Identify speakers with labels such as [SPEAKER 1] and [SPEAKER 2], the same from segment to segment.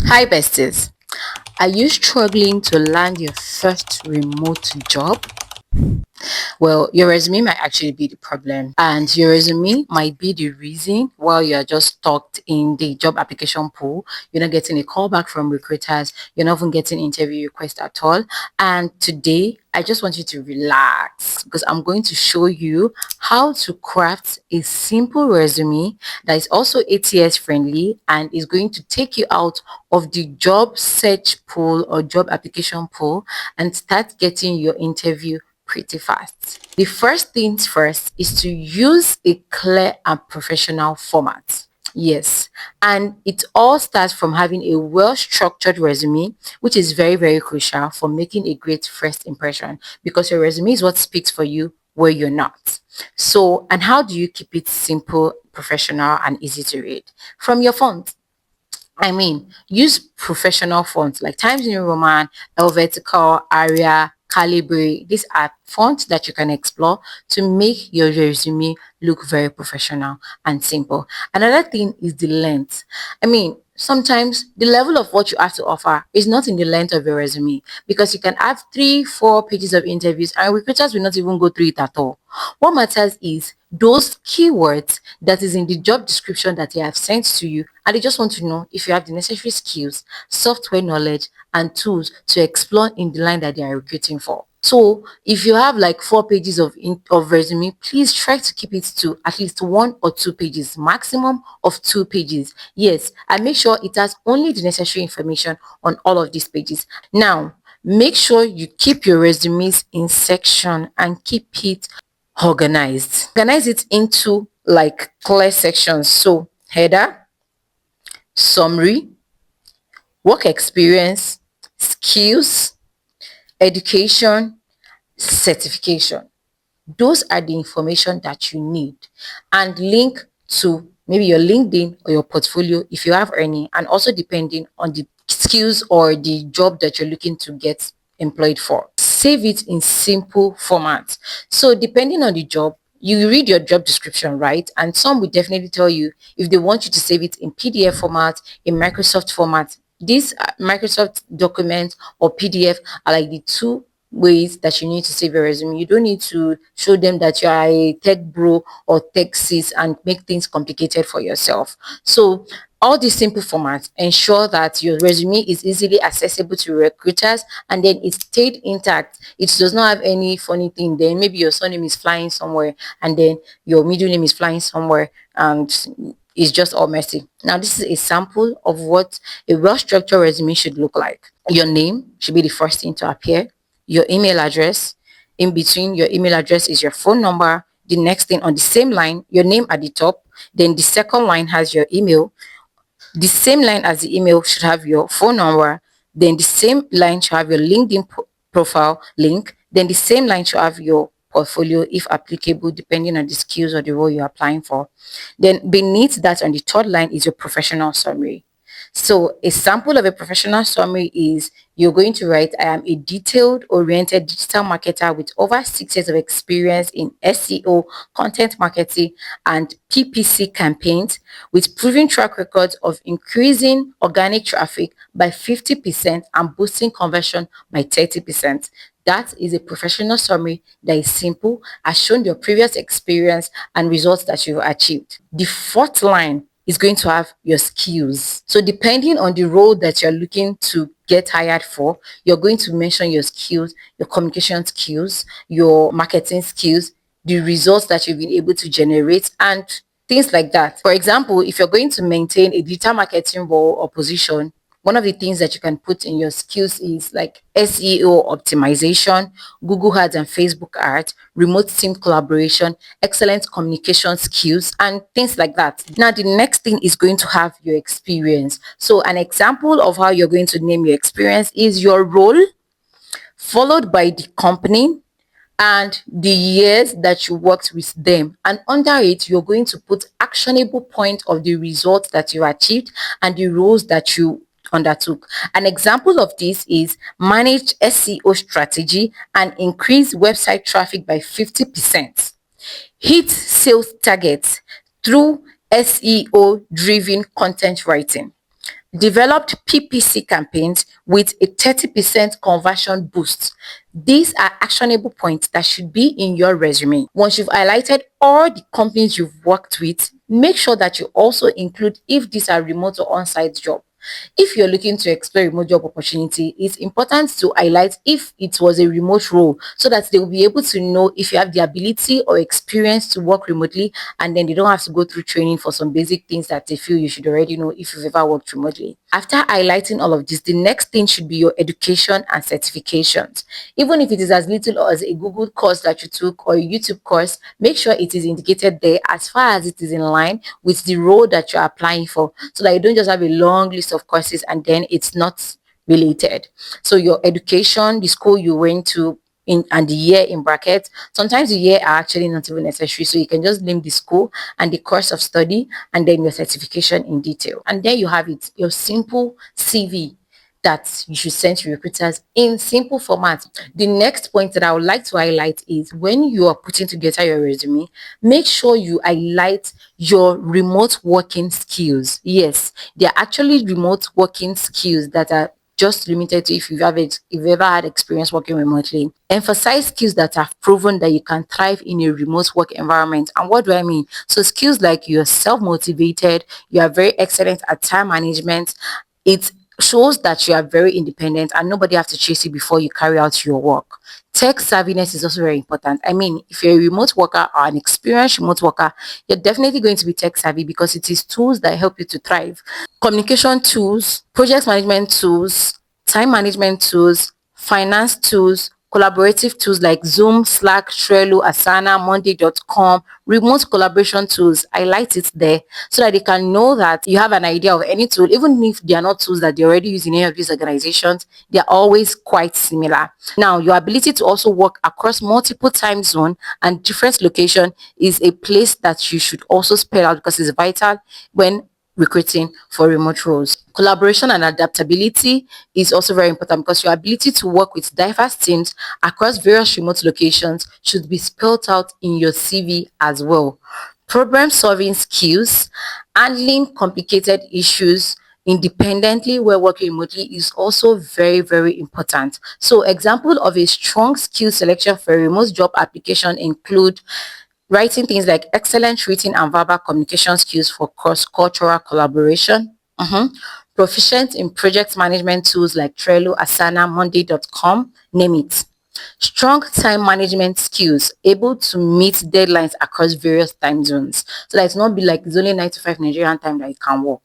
[SPEAKER 1] Hi, besties. Are you struggling to land your first remote job? Well, your resume might actually be the problem, and your resume might be the reason why you're just stuck in the job application pool. You're not getting a call back from recruiters, you're not even getting interview requests at all. And today, I just want you to relax because I'm going to show you how to craft a simple resume that is also ATS friendly and is going to take you out of the job search pool or job application pool and start getting your interview pretty fast. The first things first is to use a clear and professional format. Yes, and it all starts from having a well structured resume, which is very, very crucial for making a great first impression because your resume is what speaks for you where you're not. So, and how do you keep it simple, professional, and easy to read? From your font. Use professional fonts like Times New Roman, Helvetica, Aria, Calibri. These are fonts that you can explore to make your resume look very professional and simple. Another thing is the length. Sometimes the level of what you have to offer is not in the length of your resume because you can have 3, 4 pages of interviews and recruiters will not even go through it at all. What matters is those keywords that is in the job description that they have sent to you, and they just want to know if you have the necessary skills, software knowledge, and tools to explore in the line that they are recruiting for. So if you have like 4 pages of resume, please try to keep it to at least 1 or 2 pages, maximum of 2 pages. Yes, and make sure it has only the necessary information on all of these pages. Now, make sure you keep your resumes in section and keep it organized. Organize it into like clear sections. So header, summary, work experience, skills, education, certification. Those are the information that you need, and link to maybe your LinkedIn or your portfolio if you have any, and also depending on the skills or the job that you're looking to get employed for. Save it in simple format. So depending on the job, you read your job description, right? And some will definitely tell you if they want you to save it in PDF format, in Microsoft format. These Microsoft documents or PDF are like the two ways that you need to save your resume. You don't need to show them that you are a tech bro or tech sis and make things complicated for yourself. So all these simple formats ensure that your resume is easily accessible to recruiters and then it stayed intact. It does not have any funny thing. Then maybe your surname is flying somewhere and then your middle name is flying somewhere and it's just all messy. Now, this is a sample of what a well-structured resume should look like. Your name should be the first thing to appear, your email address. In between your email address is your phone number. The next thing on the same line, your name at the top. Then the second line has your email. The same line as the email should have your phone number. Then the same line should have your LinkedIn profile link. Then the same line should have your portfolio if applicable, depending on the skills or the role you're applying for. Then beneath that on the third line is your professional summary. So a sample of a professional summary is you're going to write, I am a detailed oriented digital marketer with over 6 years of experience in SEO, content marketing, and PPC campaigns with proven track records of increasing organic traffic by 50% and boosting conversion by 30%. That is a professional summary that is simple, has shown your previous experience and results that you've achieved. The fourth line is going to have your skills. So depending on the role that you're looking to get hired for, you're going to mention your skills, your communication skills, your marketing skills, the results that you've been able to generate, and things like that. For example, if you're going to maintain a digital marketing role or position, one of the things that you can put in your skills is like SEO optimization, Google Ads and Facebook ads, remote team collaboration, excellent communication skills, and things like that. Now, the next thing is going to have your experience. So, an example of how you're going to name your experience is your role, followed by the company, and the years that you worked with them, and under it you're going to put actionable point of the results that you achieved and the roles that you undertook. An example of this is manage SEO strategy and increase website traffic by 50%, hit sales targets through SEO driven content writing, Developed PPC campaigns with a 30% conversion boost. These are actionable points that should be in your resume. Once you've highlighted all the companies you've worked with, make sure that you also include if these are remote or on-site jobs. If you're looking to explore remote job opportunity, it's important to highlight if it was a remote role so that they will be able to know if you have the ability or experience to work remotely, and then they don't have to go through training for some basic things that they feel you should already know if you've ever worked remotely. After highlighting all of this, the next thing should be your education and certifications. Even if it is as little as a Google course that you took or a YouTube course, make sure it is indicated there as far as it is in line with the role that you're applying for, so that you don't just have a long list of courses and then it's not related. So your education, the school you went to, in and the year in brackets. Sometimes the year are actually not even necessary, so you can just name the school and the course of study and then your certification in detail, and there you have it, your simple CV that you should send to recruiters in simple format. The next point that I would like to highlight is when you are putting together your resume, make sure you highlight your remote working skills. Yes, they are actually remote working skills that are just limited to if you've ever had experience working remotely. Emphasize skills that have proven that you can thrive in a remote work environment. And what do I mean? So skills like you're self-motivated, you are very excellent at time management. It shows that you are very independent and nobody have to chase you before you carry out your work. Tech savviness is also very important. I mean, if you're a remote worker or an experienced remote worker, you're definitely going to be tech savvy because it is tools that help you to thrive. Communication tools, project management tools, time management tools, finance tools, collaborative tools like Zoom, Slack, Trello, Asana, Monday.com, remote collaboration tools. I light it there so that they can know that you have an idea of any tool, even if they are not tools that they already use in any of these organizations, they are always quite similar. Now, your ability to also work across multiple time zone and different location is a place that you should also spell out because it's vital when recruiting for remote roles. Collaboration and adaptability is also very important because your ability to work with diverse teams across various remote locations should be spelled out in your CV as well. Problem solving skills, handling complicated issues independently while working remotely is also very, very important. So example of a strong skill selection for a remote job application include writing things like excellent written and verbal communication skills for cross-cultural collaboration. Proficient in project management tools like Trello, Asana, Monday.com, name it. Strong time management skills, able to meet deadlines across various time zones. So that it's not be like it's only 9 to 5 Nigerian time that you can work.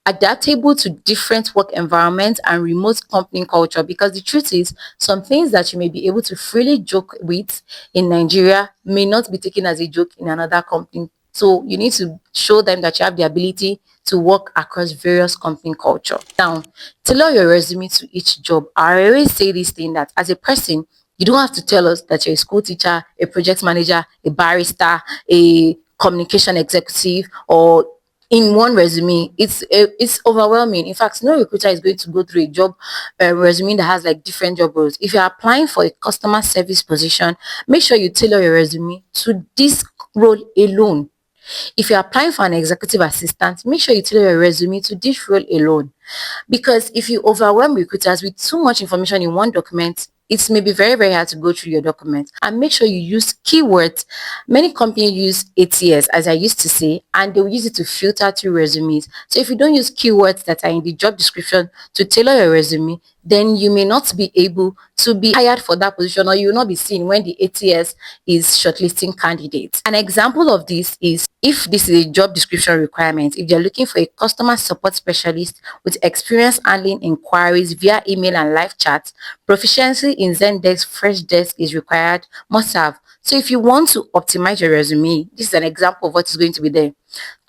[SPEAKER 1] Adaptable to different work environments and remote company culture, because the truth is some things that you may be able to freely joke with in Nigeria may not be taken as a joke in another company. So you need to show them that you have the ability to work across various company culture. Now, tailor your resume to each job. I always say this thing that as a person, you don't have to tell us that you're a school teacher, a project manager, a barrister, a communication executive, or in one resume. It's overwhelming. In fact, no recruiter is going to go through a job resume that has like different job roles. If you're applying for a customer service position, make sure you tailor your resume to this role alone. If you're applying for an executive assistant, make sure you tailor your resume to this role alone. Because if you overwhelm recruiters with too much information in one document, it may be very, very hard to go through your document. And make sure you use keywords. Many companies use ATS, as I used to say, and they'll use it to filter through resumes. So if you don't use keywords that are in the job description to tailor your resume, then you may not be able to be hired for that position, or you will not be seen when the ATS is shortlisting candidates. An example of this is if this is a job description requirement, if you're looking for a customer support specialist with experience handling inquiries via email and live chat, proficiency in Zendesk, Freshdesk is required, must have. So if you want to optimize your resume, this is an example of what is going to be there.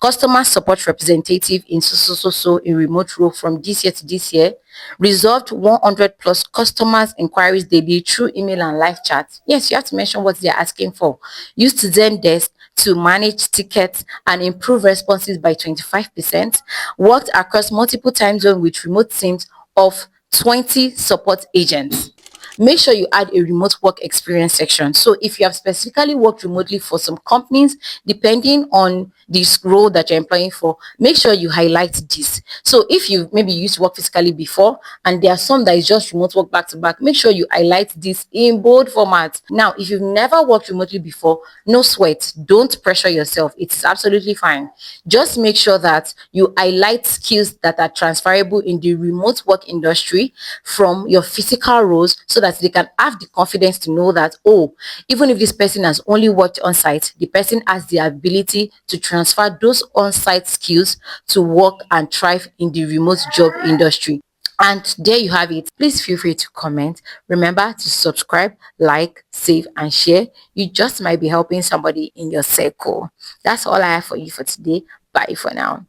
[SPEAKER 1] Customer support representative in so in remote role from this year to this year, resolved 100 plus customers inquiries daily through email and live chat. Yes, you have to mention what they're asking for. Used Zendesk to manage tickets and improve responses by 25%. Worked across multiple time zones with remote teams of 20 support agents. make sure you add a remote work experience section. So if you have specifically worked remotely for some companies, depending on this role that you're employing for, make sure you highlight this. So if you maybe used to work physically before and there are some that is just remote work back to back, make sure you highlight this in bold format. Now, if you've never worked remotely before, no sweat, don't pressure yourself. It's absolutely fine. Just make sure that you highlight skills that are transferable in the remote work industry from your physical roles, so that they can have the confidence to know that, oh, even if this person has only worked on site, the person has the ability to transfer those on site skills to work and thrive in the remote job industry. And there you have it. Please feel free to comment. Remember to subscribe, like, save, and share. You just might be helping somebody in your circle. That's all I have for you for today. Bye for now.